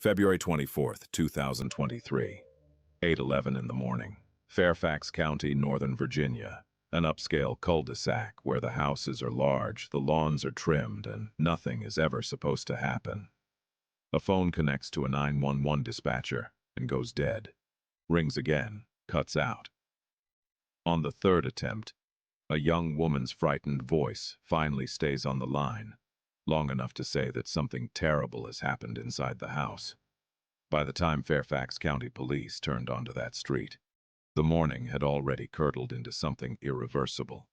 February 24th, 2023, 8:11 in the morning. Fairfax County, Northern Virginia. An upscale cul-de-sac where the houses are large, the lawns are trimmed, and nothing is ever supposed to happen. A phone connects to a 911 dispatcher and goes dead. Rings again, cuts out. On the third attempt, a young woman's frightened voice finally stays on the line, long enough to say that something terrible has happened inside the house. By the time Fairfax County Police turned onto that street, the morning had already curdled into something irreversible.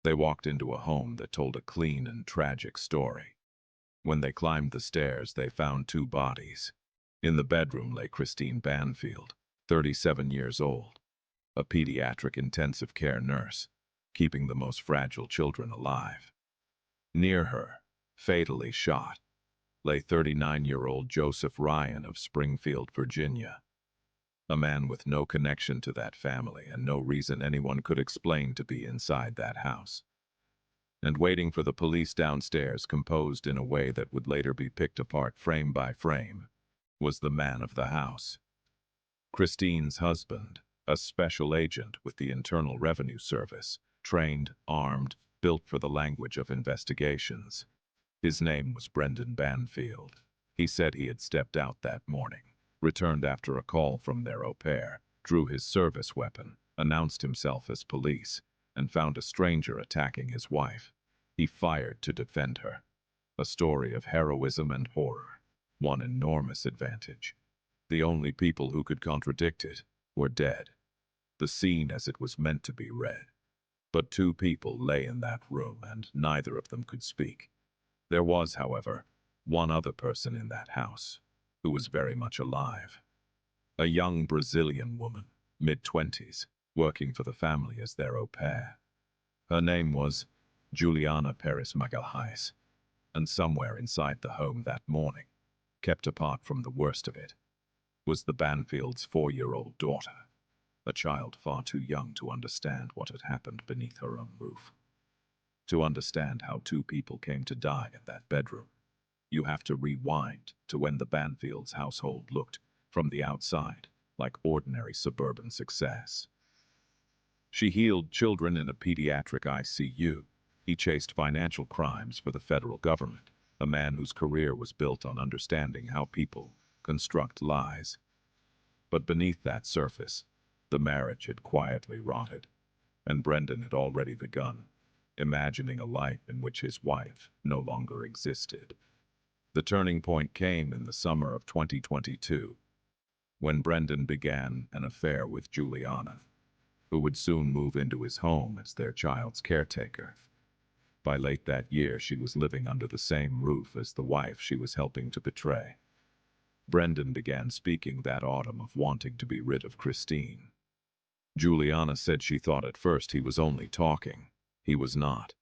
They walked into a home that told a clean and tragic story. When they climbed the stairs, they found two bodies. In the bedroom lay Brendan Banfield, 37 years old, a pediatric intensive care nurse, keeping the most fragile children alive. Near her, fatally shot, lay 39-year-old Joseph Ryan of Springfield, Virginia, a man with no connection to that family and no reason anyone could explain to be inside that house. And waiting for the police downstairs, composed in a way that would later be picked apart frame by frame, was the man of the house. Christine's husband, a special agent with the Internal Revenue Service, trained, armed, built for the language of investigations. His name was Brendan Banfield. He said he had stepped out that morning, returned after a call from their au pair, drew his service weapon, announced himself as police, and found a stranger attacking his wife. He fired to defend her. A story of heroism and horror. One enormous advantage. The only people who could contradict it were dead. The scene as it was meant to be read. But two people lay in that room, and neither of them could speak. There was, however, one other person in that house who was very much alive. A young Brazilian woman, mid-20s, working for the family as their au pair. Her name was Juliana Magalhães, and somewhere inside the home that morning, kept apart from the worst of it, was the Banfield's 4-year-old daughter, a child far too young to understand what had happened beneath her own roof. To understand how two people came to die in that bedroom, you have to rewind to when the Banfield's household looked, from the outside, like ordinary suburban success. She healed children in a pediatric ICU. He chased financial crimes for the federal government, a man whose career was built on understanding how people construct lies. But beneath that surface, the marriage had quietly rotted, and Brendan had already begun imagining a life in which his wife no longer existed. The turning point came in the summer of 2022, when Brendan began an affair with Juliana, who would soon move into his home as their child's caretaker. By late that year, she was living under the same roof as the wife she was helping to betray. Brendan began speaking that autumn of wanting to be rid of Christine. Juliana said she thought at first he was only talking. He was not.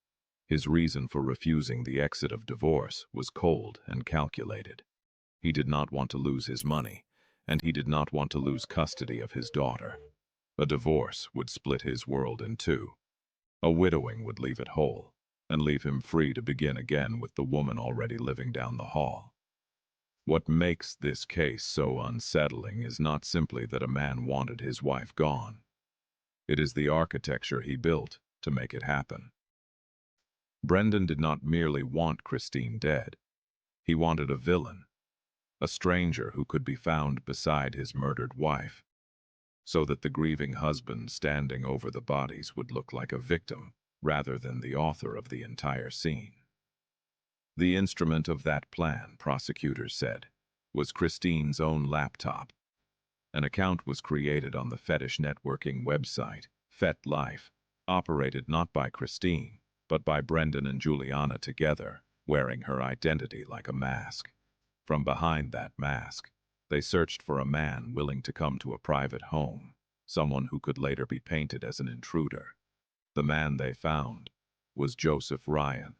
His reason for refusing the exit of divorce was cold and calculated. He did not want to lose his money, and he did not want to lose custody of his daughter. A divorce would split his world in two. A widowing would leave it whole, and leave him free to begin again with the woman already living down the hall. What makes this case so unsettling is not simply that a man wanted his wife gone. It is the architecture he built to make it happen. Brendan did not merely want Christine dead. He wanted a villain, a stranger who could be found beside his murdered wife, so that the grieving husband standing over the bodies would look like a victim rather than the author of the entire scene. The instrument of that plan, prosecutors said, was Christine's own laptop. An account was created on the fetish networking website, FetLife, operated not by Christine, but by Brendan and Juliana together, wearing her identity like a mask. From behind that mask, they searched for a man willing to come to a private home, someone who could later be painted as an intruder. The man they found was Joseph Ryan.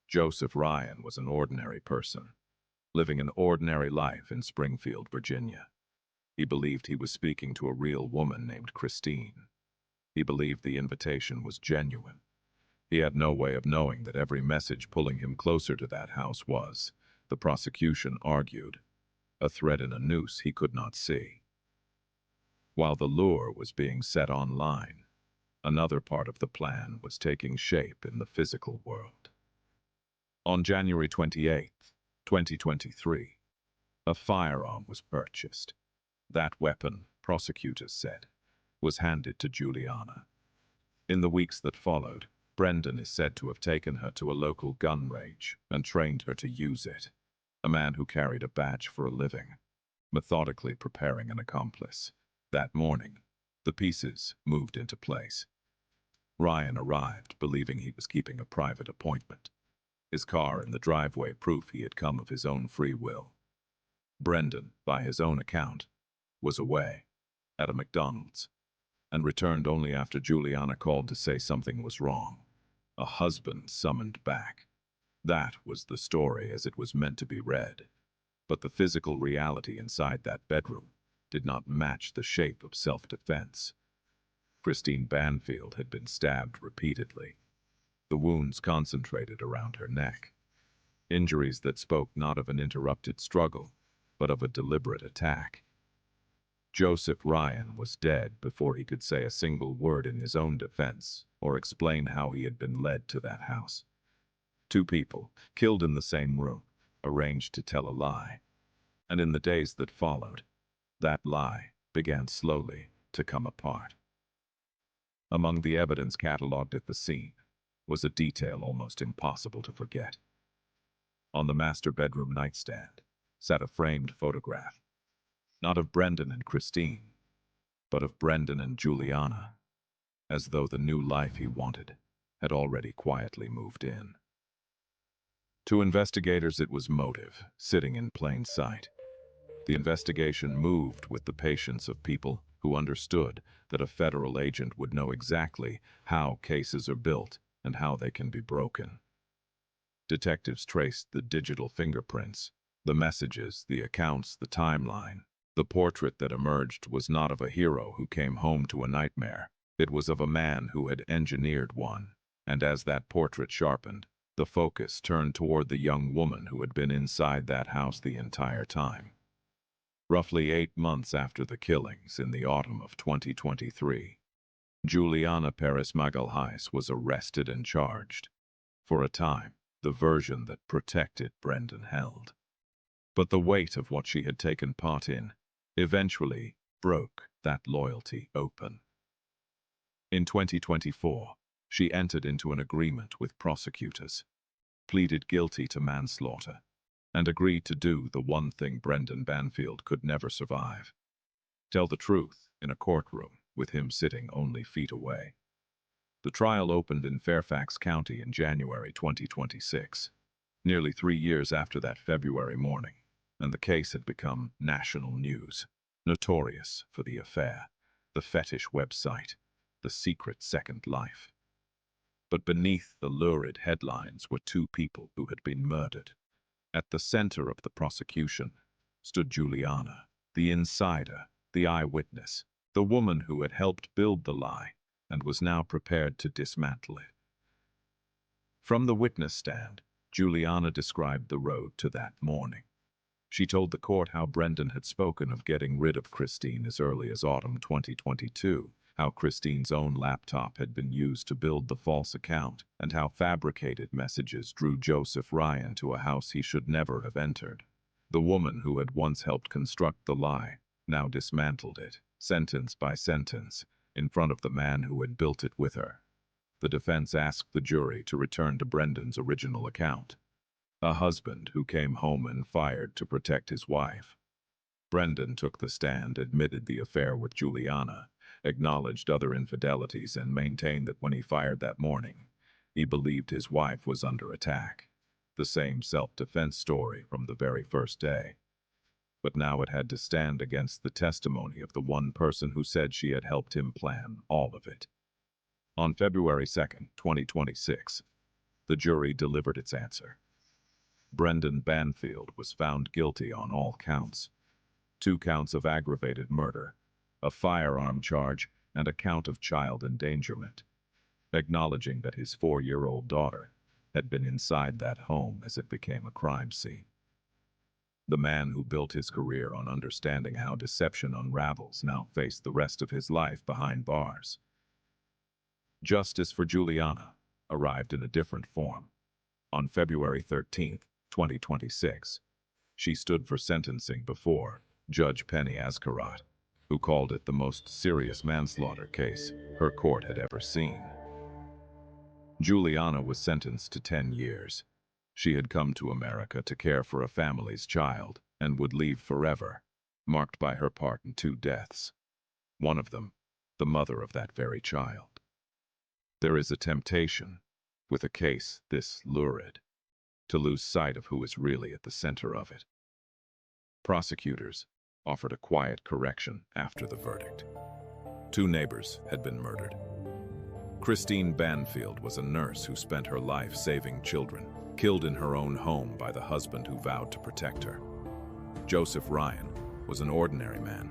Joseph Ryan was an ordinary person, living an ordinary life in Springfield, Virginia. He believed he was speaking to a real woman named Christine. He believed the invitation was genuine. He had no way of knowing that every message pulling him closer to that house was, the prosecution argued, a thread in a noose he could not see. While the lure was being set online, another part of the plan was taking shape in the physical world. On January 28, 2023, a firearm was purchased. That weapon, prosecutors said, was handed to Juliana. In the weeks that followed, Brendan is said to have taken her to a local gun range and trained her to use it, a man who carried a badge for a living, methodically preparing an accomplice. That morning, the pieces moved into place. Ryan arrived, believing he was keeping a private appointment. His car in the driveway, proof he had come of his own free will. Brendan, by his own account, was away, at a McDonald's, and returned only after Juliana called to say something was wrong. A husband summoned back. That was the story as it was meant to be read. But the physical reality inside that bedroom did not match the shape of self-defense. Christine Banfield had been stabbed repeatedly. The wounds concentrated around her neck. Injuries that spoke not of an interrupted struggle, but of a deliberate attack. Joseph Ryan was dead before he could say a single word in his own defense or explain how he had been led to that house. Two people, killed in the same room, arranged to tell a lie. And in the days that followed, that lie began slowly to come apart. Among the evidence catalogued at the scene was a detail almost impossible to forget. On the master bedroom nightstand sat a framed photograph, not of Brendan and Christine, but of Brendan and Juliana, as though the new life he wanted had already quietly moved in. To investigators, it was motive, sitting in plain sight. The investigation moved with the patience of people who understood that a federal agent would know exactly how cases are built and how they can be broken. Detectives traced the digital fingerprints, the messages, the accounts, the timeline. The portrait that emerged was not of a hero who came home to a nightmare. It was of a man who had engineered one. And as that portrait sharpened, the focus turned toward the young woman who had been inside that house the entire time. Roughly 8 months after the killings in the autumn of 2023, Juliana Perez Magalhães was arrested and charged. For a time, the version that protected Brendan held. But the weight of what she had taken part in eventually broke that loyalty open. In 2024, she entered into an agreement with prosecutors, pleaded guilty to manslaughter, and agreed to do the one thing Brendan Banfield could never survive: tell the truth in a courtroom with him sitting only feet away. The trial opened in Fairfax County in January 2026, nearly 3 years after that February morning, and the case had become national news, notorious for the affair, the fetish website, the secret second life. But beneath the lurid headlines were two people who had been murdered. At the center of the prosecution stood Juliana, the insider, the eyewitness, the woman who had helped build the lie and was now prepared to dismantle it. From the witness stand, Juliana described the road to that morning. She told the court how Brendan had spoken of getting rid of Christine as early as autumn 2022, how Christine's own laptop had been used to build the false account, and how fabricated messages drew Joseph Ryan to a house he should never have entered. The woman who had once helped construct the lie now dismantled it, sentence by sentence, in front of the man who had built it with her. The defense asked the jury to return to Brendan's original account, a husband who came home and fired to protect his wife. Brendan took the stand, admitted the affair with Juliana, acknowledged other infidelities, and maintained that when he fired that morning, he believed his wife was under attack. The same self-defense story from the very first day. But now it had to stand against the testimony of the one person who said she had helped him plan all of it. On February 2nd, 2026, the jury delivered its answer. Brendan Banfield was found guilty on all counts. 2 counts of aggravated murder, a firearm charge, and a count of child endangerment, acknowledging that his 4-year-old daughter had been inside that home as it became a crime scene. The man who built his career on understanding how deception unravels now faced the rest of his life behind bars. Justice for Juliana arrived in a different form. On February 13, 2026, she stood for sentencing before Judge Penny Ascarat, who called it the most serious manslaughter case her court had ever seen. Juliana was sentenced to 10 years. She had come to America to care for a family's child and would leave forever, marked by her part in 2 deaths. One of them, the mother of that very child. There is a temptation, with a case this lurid, to lose sight of who is really at the center of it. Prosecutors offered a quiet correction after the verdict. 2 neighbors had been murdered. Brendan Banfield was a nurse who spent her life saving children, killed in her own home by the husband who vowed to protect her. Joseph Ryan was an ordinary man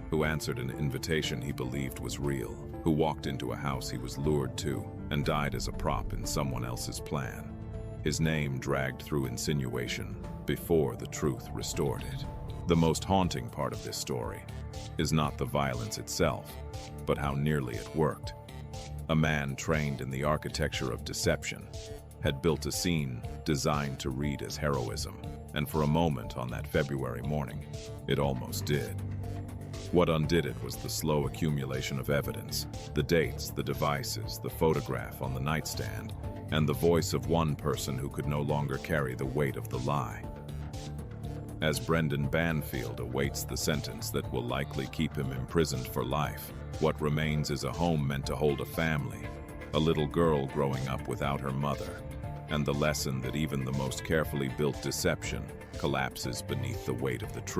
who answered an invitation he believed was real, who walked into a house he was lured to and died as a prop in someone else's plan. His name dragged through insinuation before the truth restored it. The most haunting part of this story is not the violence itself, but how nearly it worked. A man trained in the architecture of deception had built a scene designed to read as heroism, and for a moment on that February morning, it almost did. What undid it was the slow accumulation of evidence, the dates, the devices, the photograph on the nightstand, and the voice of one person who could no longer carry the weight of the lie. As Brendan Banfield awaits the sentence that will likely keep him imprisoned for life, what remains is a home meant to hold a family, a little girl growing up without her mother, and the lesson that even the most carefully built deception collapses beneath the weight of the truth.